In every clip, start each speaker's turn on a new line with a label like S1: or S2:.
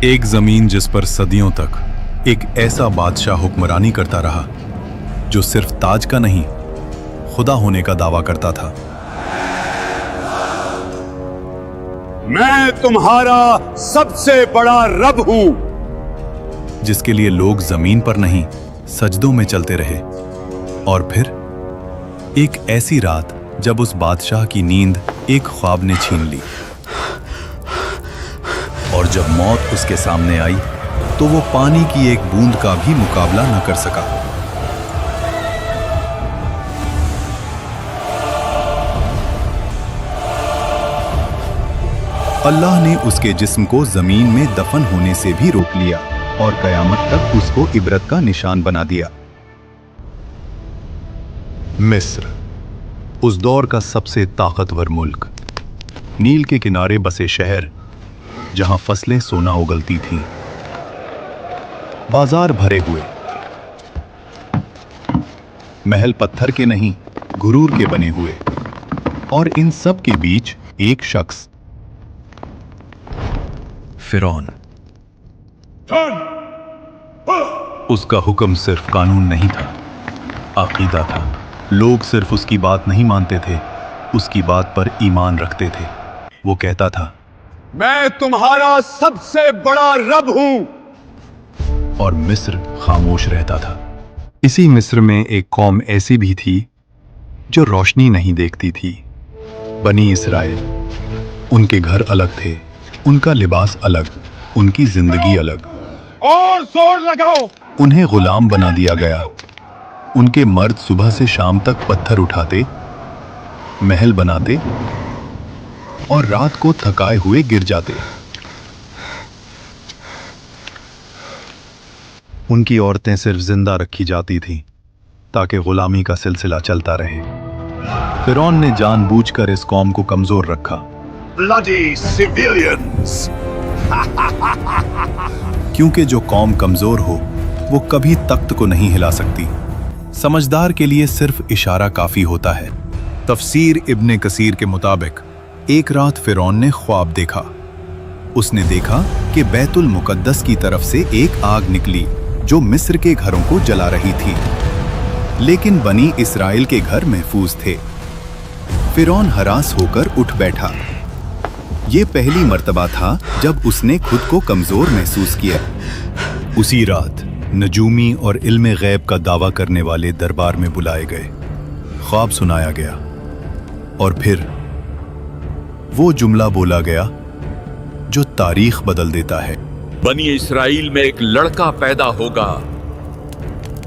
S1: एक जमीन जिस पर सदियों तक एक ऐसा बादशाह हुक्मरानी करता रहा जो सिर्फ ताज का नहीं, खुदा होने का दावा करता था।
S2: मैं तुम्हारा सबसे बड़ा रब हूं,
S1: जिसके लिए लोग जमीन पर नहीं सजदों में चलते रहे। और फिर एक ऐसी रात जब उस बादशाह की नींद एक ख्वाब ने छीन ली, और जब मौत उसके सामने आई तो वो पानी की एक बूंद का भी मुकाबला न कर सका। अल्लाह ने उसके जिस्म को जमीन में दफन होने से भी रोक लिया और कयामत तक उसको इबरत का निशान बना दिया। मिस्र, उस दौर का सबसे ताकतवर मुल्क, नील के किनारे बसे शहर जहां फसलें सोना उगलती थीं, बाजार भरे हुए, महल पत्थर के नहीं गुरूर के बने हुए, और इन सब के बीच एक शख्स, फिरौन। उसका हुक्म सिर्फ कानून नहीं था, अकीदा था। लोग सिर्फ उसकी बात नहीं मानते थे, उसकी बात पर ईमान रखते थे। वो कहता था,
S2: मैं तुम्हारा सबसे बड़ा रब हूं।
S1: और मिस्र खामोश रहता था। इसी मिस्र में एक कौम ऐसी भी थी जो रोशनी नहीं देखती थी, बनी इसराइल। उनके घर अलग थे, उनका लिबास अलग, उनकी जिंदगी अलग।
S2: और जोर लगाओ।
S1: उन्हें गुलाम बना दिया गया। उनके मर्द सुबह से शाम तक पत्थर उठाते, महल बनाते और रात को थकाए हुए गिर जाते। उनकी औरतें सिर्फ जिंदा रखी जाती थीं ताकि गुलामी का सिलसिला चलता रहे। फिरौन ने जानबूझकर इस कौम को कमजोर रखा।
S2: Bloody civilians!
S1: क्योंकि जो कौम कमजोर हो वो कभी तख्त को नहीं हिला सकती। समझदार के लिए सिर्फ इशारा काफी होता है। तफसीर इब्ने कसीर के मुताबिक एक रात फिरौन ने ख्वाब देखा। उसने देखा कि बैतुल मुकद्दस की तरफ से एक आग निकली जो मिस्र के घरों को जला रही थी, लेकिन बनी इसराइल के घर महफूज थे। फिरौन हरास होकर उठ बैठा। ये पहली मर्तबा था जब उसने खुद को कमजोर महसूस किया। उसी रात नजूमी और इल्मे गैब का दावा करने वाले दरबार में बुलाए गए। ख्वाब सुनाया गया और फिर वो जुमला बोला गया जो तारीख बदल देता है।
S3: बनी इस्राइल में एक लड़का पैदा होगा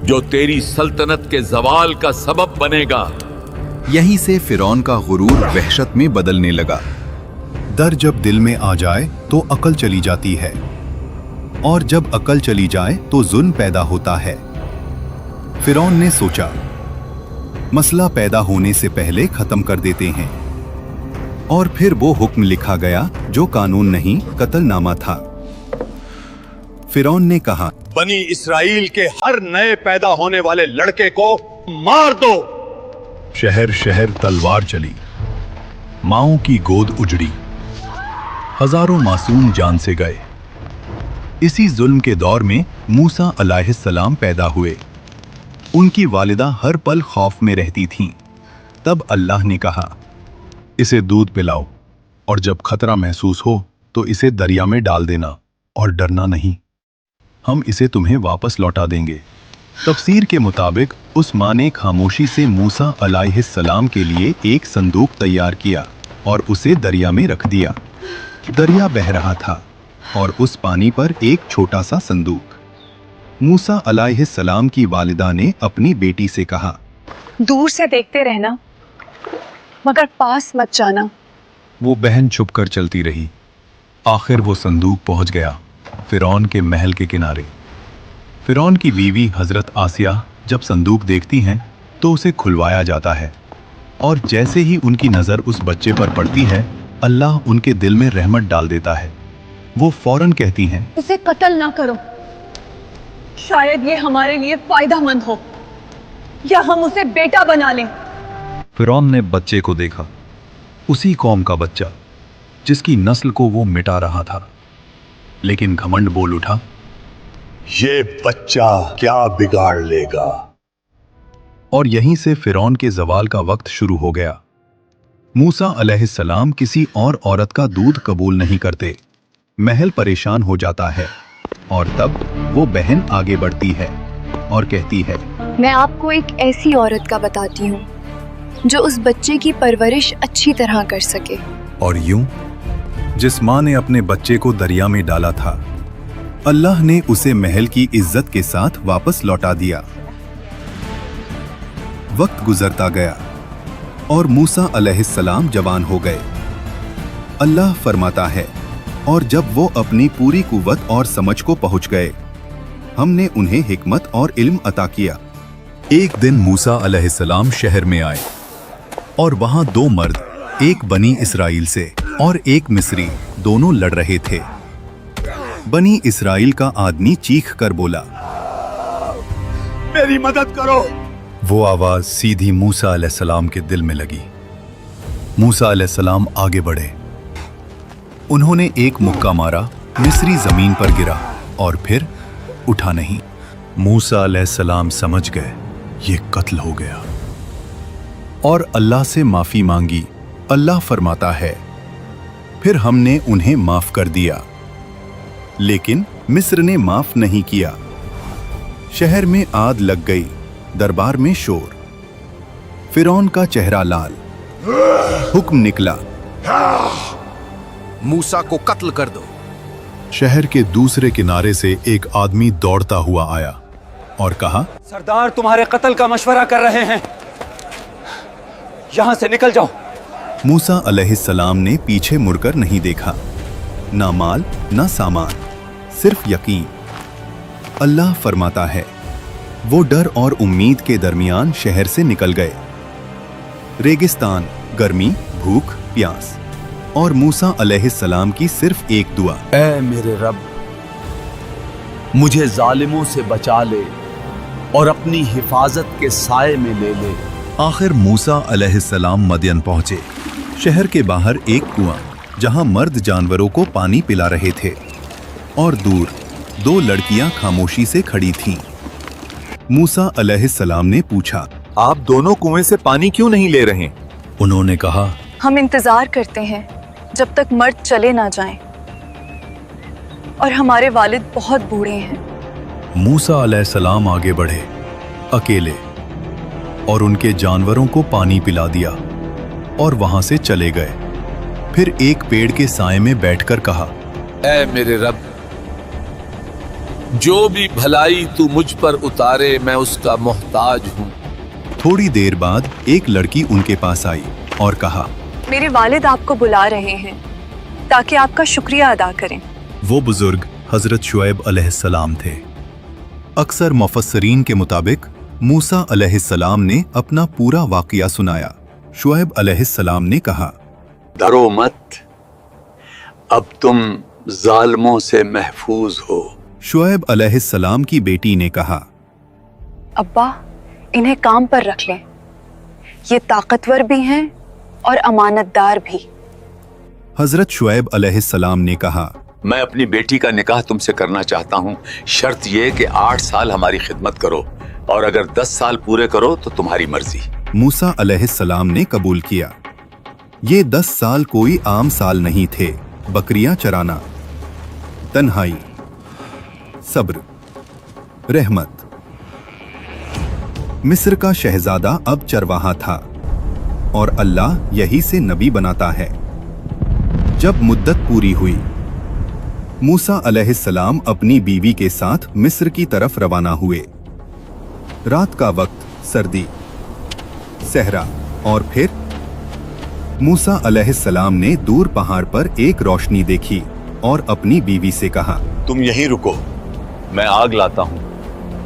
S3: जो तेरी सल्तनत के जवाल का सबब बनेगा।
S1: यहीं से फिरौन का गुरूर वहशत में बदलने लगा। डर जब दिल में आ जाए तो अकल चली जाती है, और जब अकल चली जाए तो जुल्म पैदा होता है। फिरौन ने सोचा, मसला पैदा होने से पहले खत्म कर देते हैं। और फिर वो हुक्म लिखा गया जो कानून नहीं, कत्लनामा था। फिरौन ने कहा,
S2: बनी इसराइल के हर नए पैदा होने वाले लड़के को मार दो।
S1: शहर शहर तलवार चली, माओं की गोद उजड़ी, हजारों मासूम जान से गए। इसी जुल्म के दौर में मूसा अलैहिस्सलाम पैदा हुए। उनकी वालिदा हर पल खौफ में रहती थीं। तब अल्लाह ने कहा, इसे दूध पिलाओ, और जब खतरा महसूस हो तो इसे दरिया में डाल देना, और डरना नहीं, हम इसे तुम्हें वापस लौटा देंगे। तफसीर के मुताबिक उस माँ ने खामोशी से मूसा अलैहिस्सलाम के लिए एक संदूक तैयार किया और उसे दरिया में रख दिया। दरिया बह रहा था और उस पानी पर एक छोटा सा संदूक। मूसा अलैहिस्सलाम की वालिदा ने अपनी बेटी से कहा,
S4: दूर से देखते रहना, मगर पास मत जाना।
S1: वो बहन छुपकर चलती रही। आखिर वो संदूक पहुंच गया फिरौन के महल के किनारे। फिरौन की बीवी हजरत आसिया जब संदूक देखती हैं तो उसे खुलवाया जाता है, और जैसे ही उनकी नजर उस बच्चे पर पड़ती है, अल्लाह उनके दिल में रहमत डाल देता है। वो फौरन कहती हैं,
S4: इसे कत्ल ना करो, शायद ये हमारे लिए फायदेमंद हो, या हम उसे बेटा बना लें।
S1: फिरौन ने बच्चे को देखा, उसी कौम का बच्चा जिसकी नस्ल को वो मिटा रहा था। लेकिन घमंड बोल उठा,
S2: ये बच्चा क्या बिगाड़ लेगा।
S1: और यहीं से फिरौन के जवाल का वक्त शुरू हो गया। मूसा अलैहिस्सलाम किसी और औरत का दूध कबूल नहीं करते। महल परेशान हो जाता है और तब वो बहन आगे बढ़ती है और कहती है,
S5: मैं आपको एक ऐसी औरत का बताती हूँ जो उस बच्चे की परवरिश अच्छी तरह कर सके।
S1: और यूं जिस माँ ने अपने बच्चे को दरिया में डाला था, अल्लाह ने उसे महल की इज्जत के साथ वापस लौटा दिया। वक्त गुजरता गया और मूसा अलैहिस्सलाम जवान हो गए। अल्लाह फरमाता है, और जब वो अपनी पूरी कुव्वत और समझ को पहुंच गए, हमने उन्हें हिकमत और इल्म अता किया। एक दिन मूसा अलैहिस्सलाम शहर में आए और वहां दो मर्द, एक बनी इसराइल से और एक मिस्री, दोनों लड़ रहे थे। बनी इसराइल का आदमी चीख कर बोला,
S2: मेरी मदद करो।
S1: वो आवाज सीधी मूसा अलैहिस्सलाम के दिल में लगी। मूसा अलैहिस्सलाम आगे बढ़े। उन्होंने एक मुक्का मारा, मिस्री जमीन पर गिरा और फिर उठा नहीं। मूसा अलैहिस्सलाम समझ गए ये कत्ल हो गया और अल्लाह से माफी मांगी। अल्लाह फरमाता है, फिर हमने उन्हें माफ कर दिया, लेकिन मिस्र ने माफ नहीं किया। शहर में आग लग गई, दरबार में शोर, फिरौन का चेहरा लाल। हुक्म निकला,
S6: मूसा को कत्ल कर दो।
S1: शहर के दूसरे किनारे से एक आदमी दौड़ता हुआ आया और कहा,
S7: सरदार तुम्हारे कत्ल का मशवरा कर रहे हैं, यहां से निकल जाओ।
S1: मूसा अलैहिस्सलाम ने पीछे मुड़कर नहीं देखा, ना माल ना सामान, सिर्फ यकीन। अल्लाह फरमाता है, वो डर और उम्मीद के दरमियान शहर से निकल गए। रेगिस्तान, गर्मी, भूख, प्यास और मूसा अलैहिस्सलाम की सिर्फ एक दुआ,
S7: ऐ मेरे रब, मुझे जालिमों से बचा ले और अपनी हिफाजत के साए में ले ले।
S1: आखिर मूसा अलैहिस्सलाम मदयन पहुंचे। शहर के बाहर एक कुआं, जहां मर्द जानवरों को पानी पिला रहे थे, और दूर दो लड़कियां खामोशी से खड़ी थीं। मूसा अलैहिस्सलाम ने पूछा,
S6: आप दोनों कुएं से पानी क्यों नहीं ले रहे?
S1: उन्होंने कहा,
S5: हम इंतजार करते हैं जब तक मर्द चले ना जाएं, और हमारे वालिद बहुत बूढ़े हैं।
S1: मूसा अलैहिस्सलाम आगे बढ़े अकेले और उनके जानवरों को पानी पिला दिया और वहां से चले गए। फिर एक पेड़ के साए में बैठकर कहा,
S3: ऐ मेरे रब, जो भी भलाई तू मुझ पर उतारे मैं उसका मोहताज हूं।
S1: थोड़ी देर बाद एक लड़की उनके पास आई और कहा,
S5: मेरे वालिद आपको बुला रहे हैं ताकि आपका शुक्रिया अदा करें।
S1: वो बुजुर्ग हजरत शुएब अलैहिस्सलाम थे। अक्सर मुफस्सरीन के मुताबिक मूसा अलैहिस्सलाम ने अपना पूरा वाक़या सुनाया। शुएब अलैहिस्सलाम ने कहा,
S2: डरो मत, अब तुम जालिमों से महफूज हो।
S1: शुएब अलैहिस्सलाम की बेटी ने कहा,
S5: अब्बा, इन्हें काम पर रख लें, ये ताकतवर भी हैं और अमानतदार भी।
S1: हजरत शुएब अलैहिस्सलाम ने कहा,
S3: मैं अपनी बेटी का निकाह तुमसे करना चाहता हूं, शर्त यह कि 8 साल हमारी खिदमत करो और अगर 10 साल पूरे करो तो तुम्हारी मर्जी।
S1: मूसा अलैहिस्सलाम ने कबूल किया। ये 10 साल कोई आम साल नहीं थे। बकरियां चराना, तन्हाई, सब्र, रहमत। मिस्र का शहजादा अब चरवाहा था और अल्लाह यही से नबी बनाता है। जब मुद्दत पूरी हुई, मूसा अलैहिस्सलाम अपनी बीवी के साथ मिस्र की तरफ रवाना हुए। रात का वक्त, सर्दी, सहरा, और फिर मूसा अलैहिस्सलाम ने दूर पहाड़ पर एक रोशनी देखी और अपनी बीवी से कहा,
S2: तुम यहीं रुको, मैं आग लाता हूं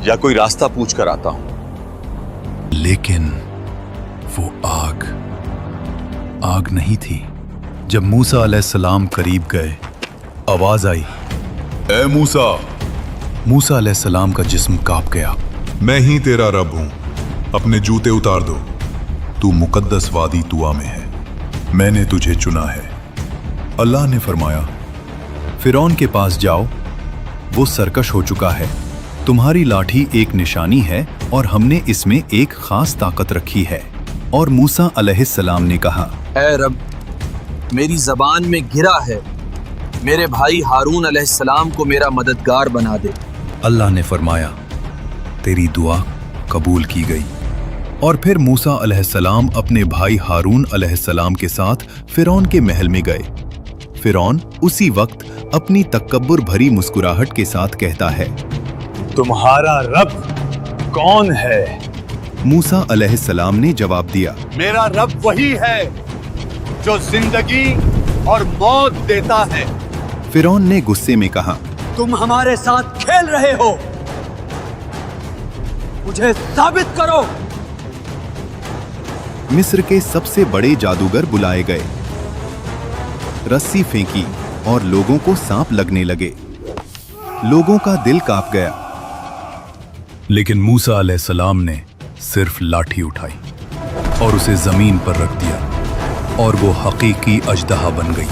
S2: या कोई रास्ता पूछ कर आता हूं।
S1: लेकिन वो आग नहीं थी। जब मूसा अलैहिस्सलाम करीब गए, आवाज आई,
S8: ए मूसा।
S1: मूसा अलैहिस्सलाम का जिस्म कांप गया।
S8: मैं ही तेरा रब हूं, अपने जूते उतार दो। तू मुकद्दस वादी तुआ में है, मैंने तुझे चुना है।
S1: अल्लाह ने फरमाया, फिरौन के पास जाओ, वो सरकश हो चुका है। तुम्हारी लाठी एक निशानी है और हमने इसमें एक खास ताकत रखी है। और मूसा अलैहिस्सलाम ने कहा,
S7: ऐ रब, मेरी जबान में गिरा है, मेरे भाई हारून अलैहिस्सलाम को मेरा मददगार बना दे।
S1: अल्लाह ने फरमाया, तेरी दुआ कबूल की गई। और फिर मूसा अलैहिस्सलाम अपने भाई हारून अलैहिस्सलाम के साथ फिरौन के महल में गए। फिरौन उसी वक्त अपनी तकब्बुर भरी मुस्कुराहट के साथ कहता है,
S2: तुम्हारा रब कौन है?
S1: मूसा अलैहिस्सलाम ने जवाब दिया,
S2: मेरा रब वही है जो जिंदगी और मौत देता है।
S1: फिरौन ने गुस्से में कहा,
S7: तुम हमारे साथ खेल रहे हो, मुझे साबित करो।
S1: मिस्र के सबसे बड़े जादूगर बुलाए गए। रस्सी फेंकी और लोगों को सांप लगने लगे। लोगों का दिल कांप गया। लेकिन मूसा अलैहिस्सलाम ने सिर्फ लाठी उठाई और उसे जमीन पर रख दिया और वो हकीकी अजदहा बन गई।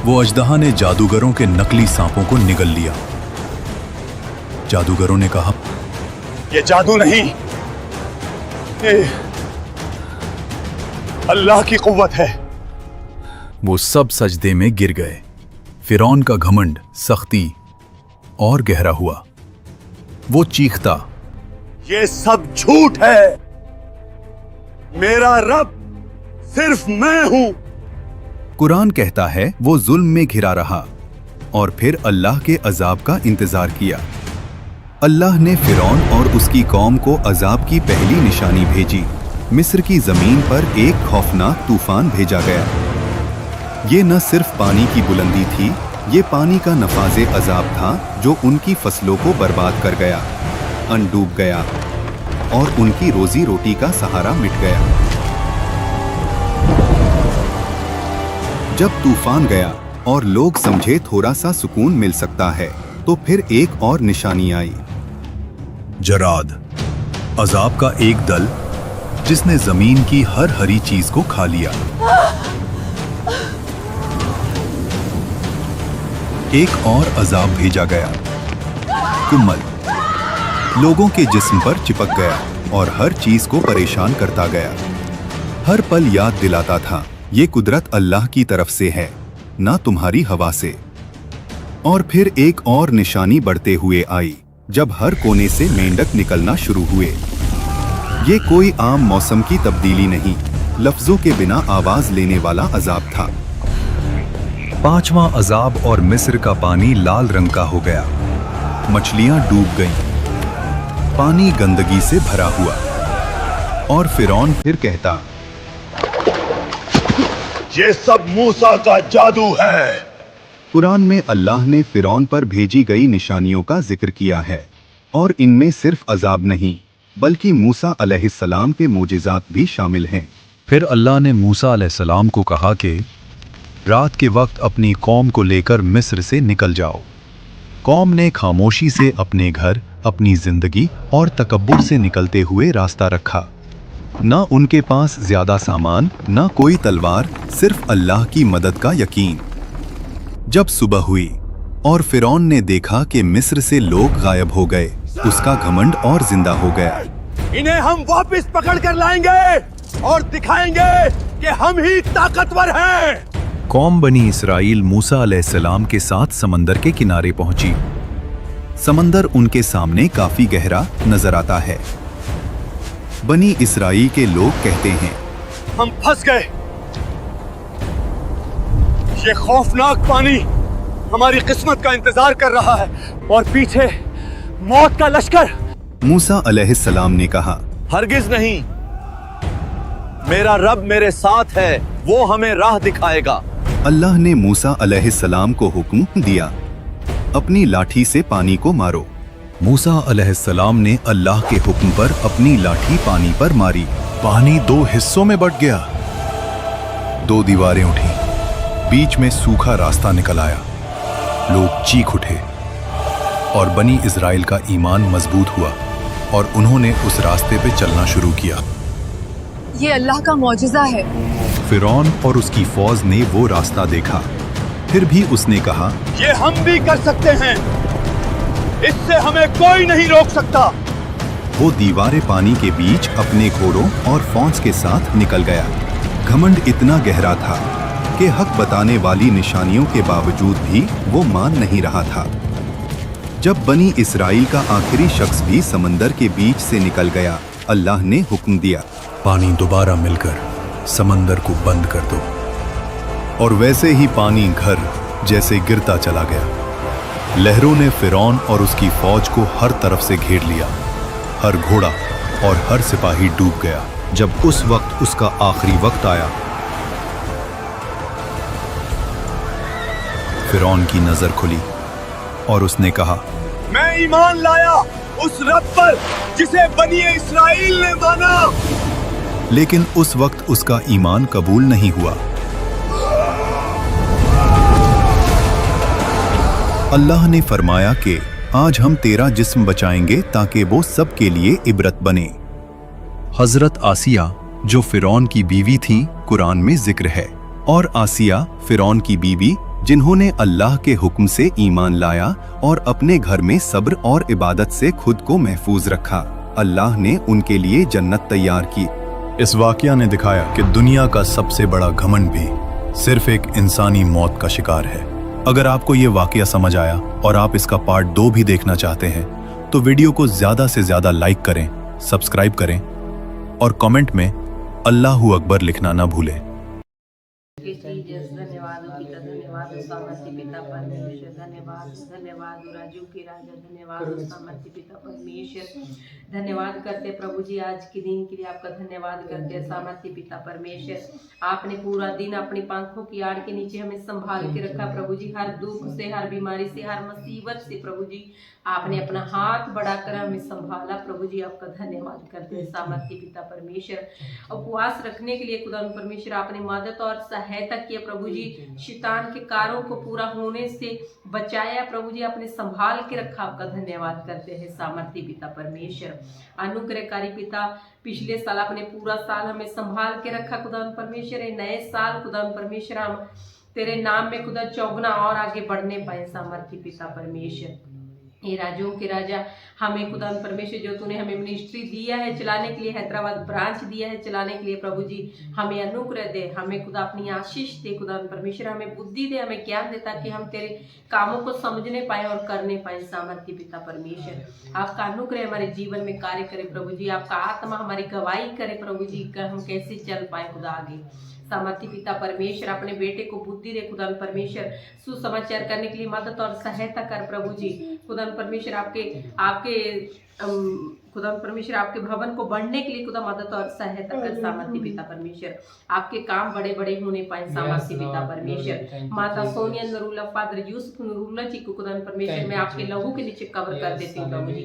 S1: वो अजदहा ने जादूगरों के नकली सांपों को निगल लिया। जादूगरों ने कहा,
S2: ये जादू नहीं, ये अल्लाह की कुव्वत है।
S1: वो सब सजदे में गिर गए। फिरौन का घमंड, सख्ती और गहरा हुआ। वो चीखता,
S2: ये सब झूठ है, मेरा रब सिर्फ मैं हूं।
S1: कुरान कहता है वो जुल्म में घिरा रहा और फिर अल्लाह के अजाब का इंतजार किया। अल्लाह ने फिरौन और उसकी कौम को अजाब की पहली निशानी भेजी। मिस्र की जमीन पर एक खौफनाक तूफान भेजा गया। ये न सिर्फ पानी की बुलंदी थी, ये पानी का नफाजे अजाब था जो उनकी फसलों को बर्बाद कर गया, अनडूब गया और उनकी रोजी रोटी का सहारा मिट गया। जब तूफान गया और लोग समझे थोड़ा सा सुकून मिल सकता है, तो फिर एक और निशानी आई। जराद, अजाब का एक दल जिसने जमीन की हर हरी चीज को खा लिया। एक और अजाब भेजा गया, कुम्मल, लोगों के जिस्म पर चिपक गया और हर चीज को परेशान करता गया। हर पल याद दिलाता था, ये कुदरत अल्लाह की तरफ से है, ना तुम्हारी हवा से। और फिर एक और निशानी बढ़ते हुए आई, जब हर कोने से मेंढक निकलना शुरू हुए। ये कोई आम मौसम की तब्दीली नहीं, लफ्जों के बिना आवाज लेने वाला अजाब था। पांचवां अजाब और मिस्र का पानी लाल रंग का हो गया। मछलियां डूब गईं। पानी गंदगी से भरा हुआ। और फिरौन फिर कहता,
S2: ये सब मूसा का जादू है।
S1: कुरान में अल्लाह ने फिरौन पर भेजी गई निशानियों का जिक्र किया है और इनमें सिर्फ अजाब नहीं बल्कि मूसा अलैहिस्सलाम के मोजिज़ात भी शामिल हैं। फिर अल्लाह ने मूसा अलैहिस्सलाम को कहा कि रात के वक्त अपनी कौम को लेकर मिस्र से निकल जाओ। कौम ने खामोशी से अपने घर, अपनी जिंदगी और तकब्बुर से निकलते हुए रास्ता रखा। न उनके पास ज्यादा सामान, न कोई तलवार, सिर्फ अल्लाह की मदद का यकीन। जब सुबह हुई और फिरौन ने देखा कि मिस्र से लोग गायब हो गए, उसका घमंड और जिंदा हो गया।
S2: इन्हें हम वापस पकड़ कर लाएंगे और दिखाएंगे कि हम ही ताकतवर हैं।
S1: कौम बनी इसराइल मूसा अलैहिस्सलाम के साथ समंदर के किनारे पहुंची। समंदर उनके सामने काफी गहरा नजर आता है। बनी इसराइल के लोग कहते हैं,
S2: हम फंस गए। ये खौफनाक पानी हमारी किस्मत का इंतजार कर रहा है और पीछे मौत का लश्कर।
S1: मूसा अलैहिस्सलाम ने कहा,
S2: हरगिज नहीं, मेरा रब मेरे साथ है, वो हमें राह दिखाएगा।
S1: अल्लाह ने मूसा अलैहिस्सलाम को हुक्म दिया, अपनी लाठी से पानी को मारो। मूसा अलैहिस्सलाम ने अल्लाह के हुक्म पर अपनी लाठी पानी पर मारी। पानी दो हिस्सों में बंट गया। दो दीवारें उठी, बीच में सूखा रास्ता निकल आया। लोग चीख उठे और बनी इज़राइल का ईमान मजबूत हुआ और उन्होंने उस रास्ते पे चलना शुरू किया।
S5: ये अल्लाह का मौजिज़ा है।
S1: फिरौन और उसकी फौज ने वो रास्ता देखा फिर भी उसने कहा,
S2: ये हम भी कर सकते हैं, इससे हमें कोई नहीं रोक सकता।
S1: वो दीवारे पानी के बीच अपने घोड़ों और फौज के साथ निकल गया। घमंड इतना गहरा था कि हक बताने वाली निशानियों के बावजूद भी वो मान नहीं रहा था। जब बनी इस्राइल का आखिरी शख्स भी समंदर के बीच से निकल गया, अल्लाह ने हुक्म दिया,
S8: पानी दोबारा मिलकर समंदर को बंद कर दो।
S1: और वैसे ही पानी घर जैसे गिरता चला गया। लहरों ने फिरौन और उसकी फौज को हर तरफ से घेर लिया। हर घोड़ा और हर सिपाही डूब गया। जब उस वक्त उसका आखिरी वक्त आया, फिरौन की नजर खुली और उसने कहा,
S2: मैं ईमान लाया उस रब पर जिसे बनी इस्राइल ने माना।
S1: लेकिन उस वक्त उसका ईमान कबूल नहीं हुआ। अल्लाह ने फरमाया कि आज हम तेरा जिस्म बचाएंगे ताकि वो सबके लिए इबरत बने। हजरत आसिया जो फिरौन की बीवी थी, कुरान में जिक्र है। और आसिया फिरौन की बीवी जिन्होंने अल्लाह के हुक्म से ईमान लाया और अपने घर में सब्र और इबादत से खुद को महफूज रखा, अल्लाह ने उनके लिए जन्नत तैयार की।
S8: इस वाकया ने दिखाया कि दुनिया का सबसे बड़ा घमंड भी सिर्फ एक इंसानी मौत का शिकार है।
S1: अगर आपको ये वाकया समझ आया और आप इसका पार्ट 2 भी देखना चाहते हैं तो वीडियो को ज्यादा से ज्यादा लाइक करें, सब्सक्राइब करें और कमेंट में अल्लाहू अकबर लिखना ना भूलें।
S9: धन्यवाद पिता, धन्यवाद सामर्थ्य पिता परमेश्वर, धन्यवाद धन्यवाद राजू के राजा, धन्यवाद सामर्थ्य पिता परमेश्वर। धन्यवाद करते प्रभु जी, आज के दिन के लिए आपका धन्यवाद करते हैं सामर्थ्य पिता परमेश्वर। आपने पूरा दिन अपनी पंखों की आड़ के नीचे हमें संभाल के रखा प्रभु जी। हर दुख से, हर बीमारी से, हर मुसीबत से प्रभु जी आपने अपना हाथ बढ़ाकर हमें संभाला प्रभु जी। आपका धन्यवाद करते हैं सामर्थ्य पिता परमेश्वर। उपवास रखने के लिए खुदा परमेश्वर आपने मदद और सहायता किया प्रभु जी। शैतान के कारों को पूरा होने से बचाया प्रभु जी, आपने संभाल के रखा। आपका धन्यवाद करते हैं सामर्थ्य पिता परमेश्वर। अनुग्रहकारी पिता, पिछले साल आपने पूरा साल हमें संभाल के रखा खुदा परमेश्वर। नए साल खुदा परमेश्वर हम तेरे नाम में खुदा चौगुना और आगे बढ़ने पाए सामर्थ्य पिता परमेश्वर। ये राजों के राजा, हमें खुदा परमेश्वर जो तूने हमें मिनिस्ट्री दिया है चलाने के लिए, हैदराबाद ब्रांच दिया है चलाने के लिए प्रभु जी, हमें अनुग्रह दे, हमें खुदा अपनी आशीष दे खुदा परमेश्वर, हमें बुद्धि दे, हमें ज्ञान दे ताकि हम तेरे कामों को समझने पाए और करने पाए सामर्थ्य पिता परमेश्वर। आपका अनुग्रह हमारे जीवन में कार्य करे प्रभु जी, आपका आत्मा हमारी गवाही करे प्रभु जी, हम कैसे चल पाए खुदा आगे सामर्थ्य पिता परमेश्वर। अपने बेटे को बुद्धि दे खुदा परमेश्वर, सुसमाचार करने के लिए मदद और सहायता कर प्रभु जी। खुदा परमेश्वर आपके खुदा परमेश्वर आपके भवन को बढ़ने के लिए खुदा मदद और सहायता कर सामर्थ्य पिता परमेश्वर। आपके काम बड़े बड़े होने पाए सामर्थ्य पिता परमेश्वर। माता सोनिया नरूला, फादर यूसुफ नरूला जी को खुदा परमेश्वर मैं आपके लहू के नीचे कवर कर देती हूँ प्रभु जी।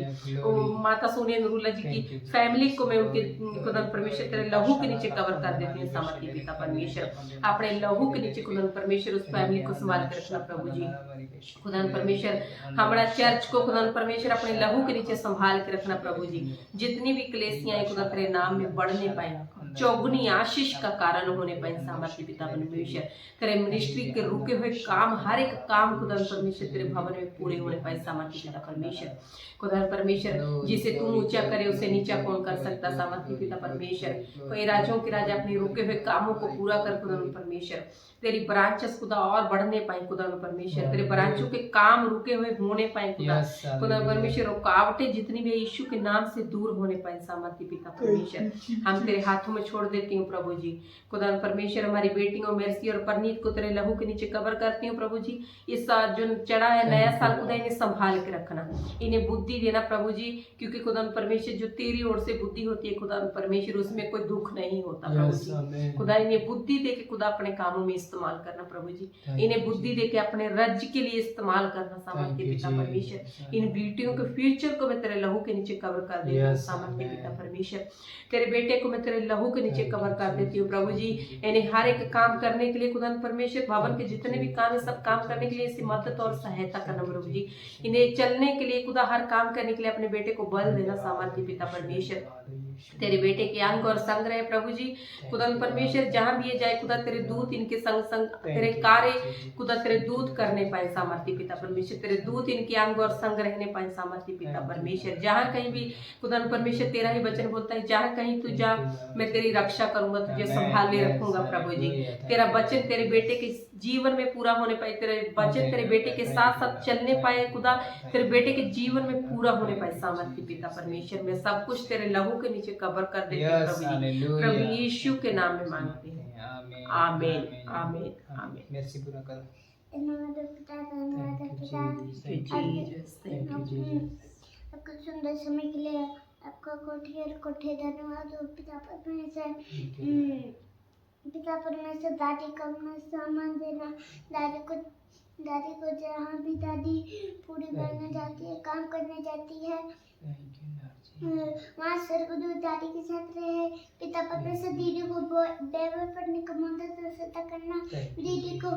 S9: माता सोनिया नरूला जी की फैमिली को मैं उनके खुदा परमेश्वर तेरे लहू के नीचे कवर कर देती हूँ सामर्थ्य पिता परमेश्वर। अपने लहू के नीचे खुदा परमेश्वर उस फैमिली को संभाल कर रखना प्रभु जी। खुदा परमेश्वर हमारा चर्च को खुदा परमेश्वर अपने लहू के नीचे संभाल के रखना प्रभु जी। जितनी भी कलेसियां खुदा तेरे नाम में बढ़ने पाए, चौगुनी आशीष का कारण होने पाए सामर्थ्य पिता परमेश्वर। तेरे मिनिस्ट्री के रुके हुए काम, हर एक काम खुदा परमेश्वर तेरे भवन में पूरे होने पाए सामर्थ्य पिता परमेश्वर। खुदा परमेश्वर जिसे तुम ऊंचा करे उसे नीचा कौन कर सकता सामर्थ्य पिता परमेश्वर। कोई राजों के राजा अपने रुके हुए कामों को पूरा कर खुदा परमेश्वर। तेरी ब्रांचेस खुदा और बढ़ने पाए खुदा परमेश्वर, तेरे ब्रांचों के काम रुके हुए होने पाए खुदा परमेश्वर। रुकावटें जितनी भी यीशु के नाम से दूर होने पाए सामर्थ्य पिता परमेश्वर। हम तेरे हाथों में छोड़ देती हूँ प्रभु जी। खुदा परमेश्वर हमारी बेटियों मेर्सी और परनीत को तेरे लहू के नीचे कवर करती हूँ प्रभु जी। इस साल जो चढ़ा है नया साल खुदा इन्हें संभाल के रखना, इन्हें बुद्धि देना प्रभु जी, क्योंकि खुदा परमेश्वर जो तेरी ओर से बुद्धि होती है खुदा परमेश्वर उसमें कोई दुख नहीं होता प्रभु जी। खुदा इन्हें बुद्धि दे के खुदा अपने कामों में इस्तेमाल करना प्रभु जी। इन्हें बुद्धि दे के अपने राज्य के लिए इस्तेमाल करना सामर्थ्य पिता परमेश्वर। इन बेटियों के फ्यूचर को मैं तेरे लहू के नीचे कवर कर देती हूँ सामर्थ्य पिता परमेश्वर। तेरे बेटे को मैं तेरे लहू के नीचे कवर कर देती हूँ प्रभु जी। इन्हें हर एक काम करने के लिए खुदा परमेश्वर, भवन के जितने भी काम है सब काम करने के लिए इसी मदद और सहायता करना प्रभु जी। इन्हें चलने के लिए खुदा हर काम करने के लिए अपने बेटे को बल देना सामर्थ्य पिता परमेश्वर। तेरे बेटे के अंग और संग रहे प्रभु जी। खुदा परमेश्वर जहाँ भी ये जाए खुदा तेरे दूत इनके संग संग तेरे कार्य खुदा तेरे दूत करने पाए सामर्थ्य पिता परमेश्वर। तेरे दूत इनके अंग और संग रहने पाए सामर्थ्य पिता परमेश्वर। जहाँ कहीं भी खुदा परमेश्वर तेरा ही वचन बोलता है, जहाँ कहीं तू जा मैं तेरी रक्षा करूंगा, तुझे संभाले रखूंगा प्रभु जी। तेरा वचन तेरे बेटे के जीवन में पूरा होने पाए, तेरे वचन तेरे बेटे के साथ साथ चलने पाए खुदा, तेरे बेटे के जीवन में पूरा होने पाए सामर्थ्य पिता परमेश्वर। में सब कुछ तेरे लहू के नीचे कवर कर देते हैं प्रभु जी। प्रभु यीशु के नाम में मांगते हैं, आमीन आमीन आमीन।
S10: मेर्सी पूरा करो।
S11: आपका सुंदर समय के लिए आपका कोटि और कोटि धन्यवाद हो पिता परमेश्वर। पिता परमेश्वर दादी को अपना सामान देना, दादी को जहाँ भी दादी पूरी करने जाती है, काम करने जाती है, वहाँ स्वर्गदूत दादी के साथ रहे। पिता परमेश्वर दीदी को बाइबल पढ़ने को मदद और सहायता करना, दीदी को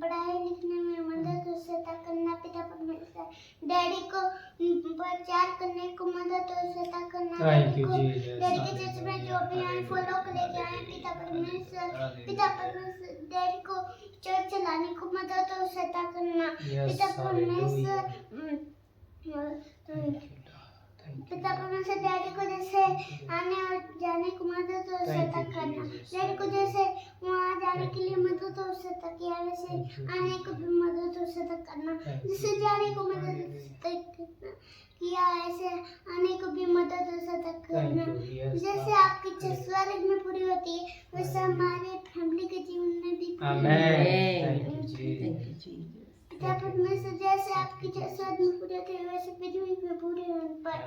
S11: पढ़ाई लिखने में मदद और सहायता करना। पिता परमेश्वर डैडी को प्रचार करने को मदद और सहायता करना। डैडी के चर्च में जो भी आए फॉलो को लेके आए पिता परमेश्वर। पिता परमेश्वर डैडी को चर्च चलाने को मदद और सहायता करना। पिता परमेश्वर पिता परमेश्वर डैडी को जैसे आने और जाने को मदद और सहायता करना। डैडी को जैसे वहाँ जाने के लिए मदद और सहायता किया, वैसे आने को भी मदद और सहायता करना। जैसे जाने को मदद किया, ऐसे आने को भी मदद और सहायता करना। जैसे आपकी इच्छा स्वर्ग में पूरी होती है, वैसे हमारे फैमिली के जीवन में भी पिता परमेश्वर जैसे आपकी स्वर्ग में पूरे थे वैसे पृथ्वी पे पूरे होने पर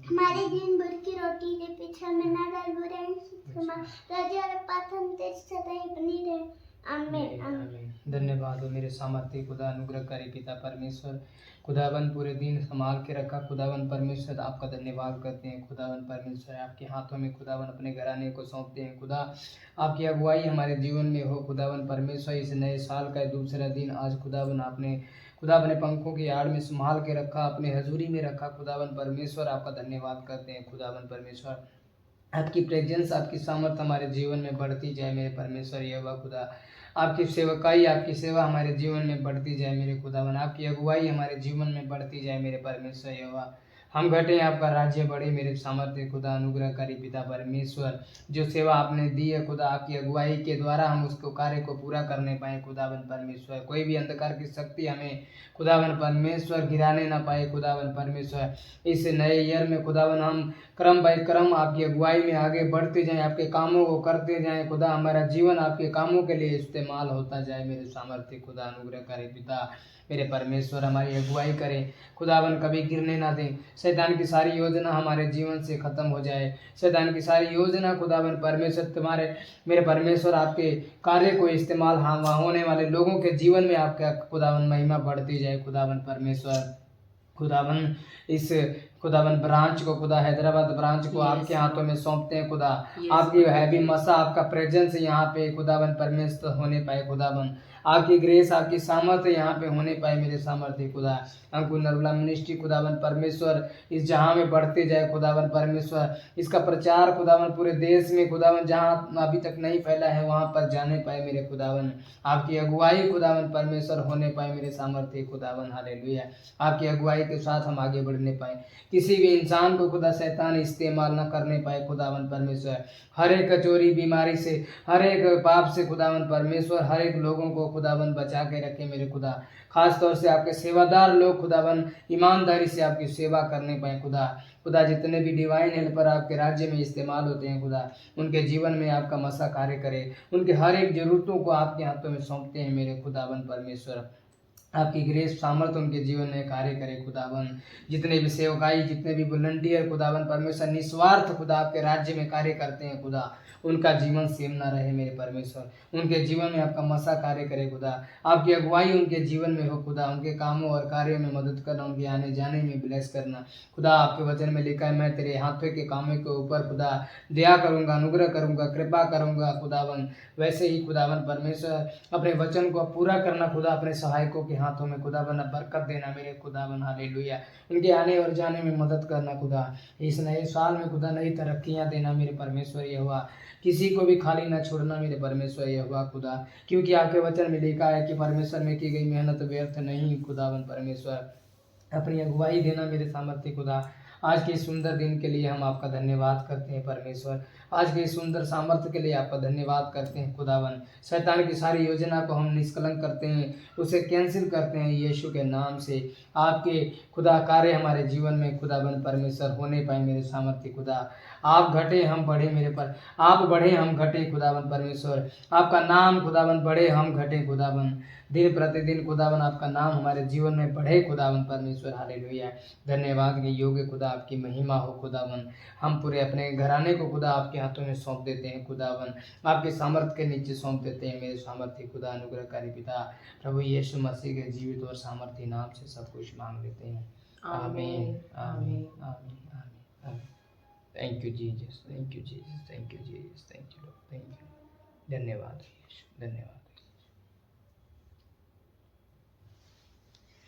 S11: हमारे दिन भर की रोटी के पीछे हमें ना डाल बुराई राज्य और पाथन तेज सदैव बनी रहे। आमीन आमीन।
S10: धन्यवाद हो मेरे सामर्थ्य खुदा, अनुग्रहकारी पिता परमेश्वर। खुदावन पूरे दिन संभाल के रखा खुदावन परमेश्वर, आपका धन्यवाद करते हैं खुदावन परमेश्वर। आपके हाथों में खुदावन अपने घराने को सौंपते हैं खुदा, आपकी अगुवाई हमारे जीवन में हो खुदावन परमेश्वर। इस नए साल का दूसरा दिन आज खुदावन आपने अपने पंखों की आड़ में संभाल के रखा, अपने हजूरी में रखा खुदावन परमेश्वर। आपका धन्यवाद करते हैं खुदावन परमेश्वर। आपकी प्रेजेंस, आपकी सामर्थ हमारे जीवन में बढ़ती जाए मेरे परमेश्वर। यहोवा खुदा, आपकी सेवकाई, आपकी सेवा हमारे जीवन में बढ़ती जाए मेरे खुदावन। आपकी अगुवाई हमारे जीवन में बढ़ती जाए मेरे परमेश्वर। यहोवा हम घटे, आपका राज्य बढ़े मेरे सामर्थ्य खुदा, अनुग्रहकारी पिता परमेश्वर। जो सेवा आपने दी है खुदा, आपकी अगुवाई के द्वारा हम उसको कार्य को पूरा करने पाए खुदावन परमेश्वर। कोई भी अंधकार की शक्ति हमें खुदावन परमेश्वर गिराने ना पाए खुदावन परमेश्वर। इस नए ईयर में खुदावन हम क्रम बाय क्रम आपकी अगुवाई में आगे बढ़ते जाएं, आपके कामों को करते जाएं खुदा। हमारा जीवन आपके कामों के लिए इस्तेमाल होता जाए मेरे सामर्थ्य खुदा, अनुग्रहकारी पिता मेरे परमेश्वर। हमारी अगुवाई करें खुदावन, कभी गिरने ना दें। शैतान की सारी योजना हमारे जीवन से ख़त्म हो जाए। शैतान की सारी योजना खुदावन परमेश्वर तुम्हारे मेरे परमेश्वर आपके कार्य को इस्तेमाल वहाँ होने वाले लोगों के जीवन में आपका खुदावन महिमा बढ़ती जाए खुदावन परमेश्वर। खुदावन इस खुदावन ब्रांच को खुदा, हैदराबाद ब्रांच को आपके हाथों में सौंपते हैं खुदा। आपकी हैवी मसा, आपका प्रेजेंस यहाँ पे खुदावन परमेश्वर होने पाए खुदावन। आपकी ग्रेस, आपकी सामर्थ्य यहाँ पे होने पाए मेरे सामर्थ्य खुदा। अंकुर नरुला मिनिस्ट्री खुदावन परमेश्वर इस जहाँ में बढ़ते जाए खुदावन परमेश्वर। इसका प्रचार खुदावन पूरे देश में खुदावन जहाँ अभी तक नहीं फैला है वहाँ पर जाने पाए मेरे खुदावन। आपकी अगुवाई खुदावन परमेश्वर होने पाए मेरे सामर्थ्य खुदावन। हालेलुया। आपकी अगुवाई के साथ हम आगे बढ़ने पाए, किसी भी इंसान को खुदा शैतान इस्तेमाल न करने पाए खुदावन परमेश्वर। हर एक चोरी बीमारी से, हर एक पाप से खुदावन परमेश्वर, हर एक लोगों को खुदावन बचा के रखे मेरे खुदा। खास तौर से आपके सेवादार लोग खुदावन ईमानदारी से आपकी सेवा करने पाए खुदा। जितने भी डिवाइन हेल्पर आपके राज्य में इस्तेमाल होते हैं खुदा, उनके जीवन में आपका मसा कार्य करे। उनके हर एक जरूरतों को आपके हाथों में सौंपते हैं मेरे खुदावन परमेश्वर। आपकी ग्रेस सामर्थ्य उनके जीवन में कार्य करे खुदावन। जितने भी सेवकाई, जितने भी वॉलंटियर खुदावन परमेश्वर निस्वार्थ खुदा आपके राज्य में कार्य करते हैं खुदा, उनका जीवन सेम ना रहे मेरे परमेश्वर। उनके जीवन में आपका मसा कार्य करे खुदा। आपकी अगुवाई उनके जीवन में हो खुदा। उनके कामों और कार्यों में मदद करना, उनके आने जाने में ब्लेस करना खुदा। आपके वचन में लिखा है, मैं तेरे हाथों के कामों के ऊपर खुदा दया करूँगा, अनुग्रह करूँगा, कृपा करूँगा खुदावन। वैसे ही खुदावन परमेश्वर अपने वचन को पूरा करना खुदा अपने सहायकों के हाथों में खुदावन बरकत देना मेरे खुदावन, हालेलुया। इनके आने और जाने में मदद करना खुदा, इस नए साल में खुदा नई तरक्कियां देना मेरे परमेश्वर यहोवा, किसी को भी खाली न छोड़ना मेरे परमेश्वर यहोवा खुदा, क्योंकि आपके वचन में लिखा है कि परमेश्वर में की गई मेहनत व्यर्थ नहीं खुदावन परमेश्वर। अपनी अगुवाई देना मेरे सामर्थ्य खुदा। आज के इस सुंदर दिन के लिए हम आपका धन्यवाद करते हैं परमेश्वर। आज के इस सुंदर सामर्थ्य के लिए आपका धन्यवाद करते हैं खुदावन। शैतान की सारी योजना को हम निष्कलन करते हैं, उसे कैंसिल करते हैं यीशु के नाम से। आपके खुदा कार्य हमारे जीवन में खुदावन परमेश्वर होने पाए मेरे सामर्थ्य खुदा। आप घटे हम बढ़े मेरे पर, आप बढ़े हम घटे खुदावन परमेश्वर। आपका नाम खुदावन बढ़े हम घटे खुदावन। दिन प्रतिदिन खुदावन आपका नाम हमारे जीवन में बढ़े खुदावन परमेश्वर, हालेलुया। धन्यवाद के योग्य खुदा आपकी महिमा हो खुदावन। हम पूरे अपने घराने को खुदा आपके हाथों में सौंप देते हैं खुदावन, आपके सामर्थ्य के नीचे सौंप देते हैं मेरे सामर्थ्य खुदा। अनुग्रहकारी पिता प्रभु यीशु मसीह के जीवित और सामर्थ्य नाम से सब कुछ मांग लेते हैं। आमीन आमीन आमीन आमीन। Thank you Jesus, thank you Jesus, thank you Jesus, thank you, thank you. धन्यवाद, धन्यवाद।